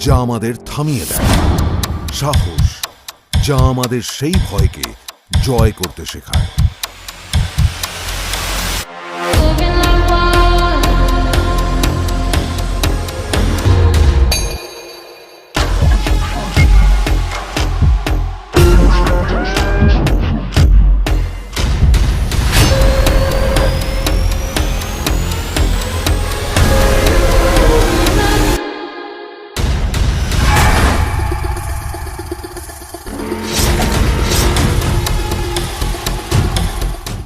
যা আমাদের থামিয়ে দেয়, সাহস যা আমাদের সেই ভয়কে জয় করতে শেখায়।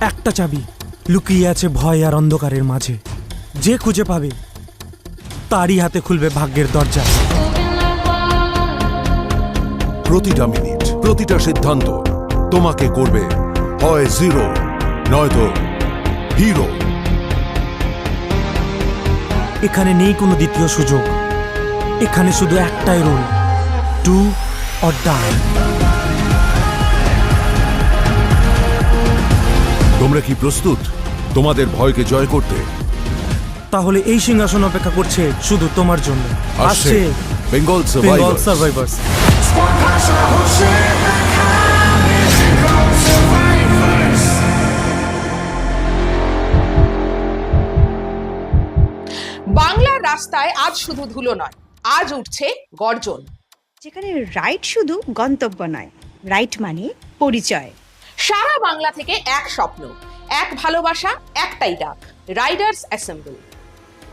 একটা চাবি লুকিয়ে আছে ভয় আর অন্ধকারের মাঝে, যে খুঁজে পাবে তারই হাতে খুলবে ভাগ্যের দরজা। প্রতিটা মিনিট, প্রতিটা সিদ্ধান্ত তোমাকে করবে হয় জিরো নয়তো হিরো। এখানে নেই কোনো দ্বিতীয় সুযোগ, এখানে শুধু একটাই রুল, ডু অর ডাই। তোমরা কি প্রস্তুত তোমাদের ভয়কে জয় করতে? তাহলে এই সিংহাসন অপেক্ষা করছে শুধু তোমার জন্য। আসছে বেঙ্গল বেঙ্গল সার্ভাইভার্স। সার্ভাইভার্স। বাংলার রাস্তায় আজ শুধু ধুলো নয়, আজ উঠছে গর্জন। যেখানে রাইট শুধু গন্তব্য নয়, রাইট মানে পরিচয়। সারা বাংলা থেকে এক স্বপ্ন, এক ভালোবাসা, একটাই ডাক, রাইডার্স অ্যাসেম্বল।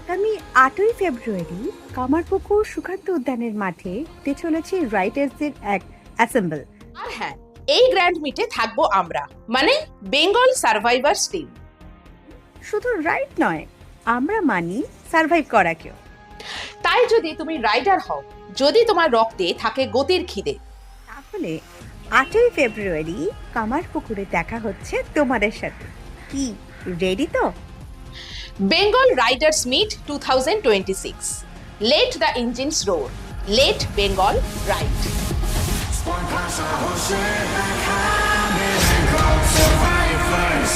আগামী 8ই ফেব্রুয়ারি কামারপুকুর সুকান্ত উদ্যানের মাঠে হতে চলেছে রাইটার্সদের এক অ্যাসেম্বল। আর হ্যাঁ, এই গ্র্যান্ড মিটে থাকবো আমরা, মানে বেঙ্গল সার্ভাইভার্স টিম। শুধু রাইড নয়, আমরা মানি সার্ভাইভ করাকেও। তাই যদি তুমি রাইডার হও, যদি তোমার রক্তে থাকে গতির খিদে, তাহলে 8ই ফেব্রুয়ারি কামারপুকুরে দেখা হচ্ছে তোমাদের সাথে। কি রেডি তো? Bengal riders meet 2026। Let the engines roar, let Bengal ride. Spawn past our whole shit like I'm in Survivors.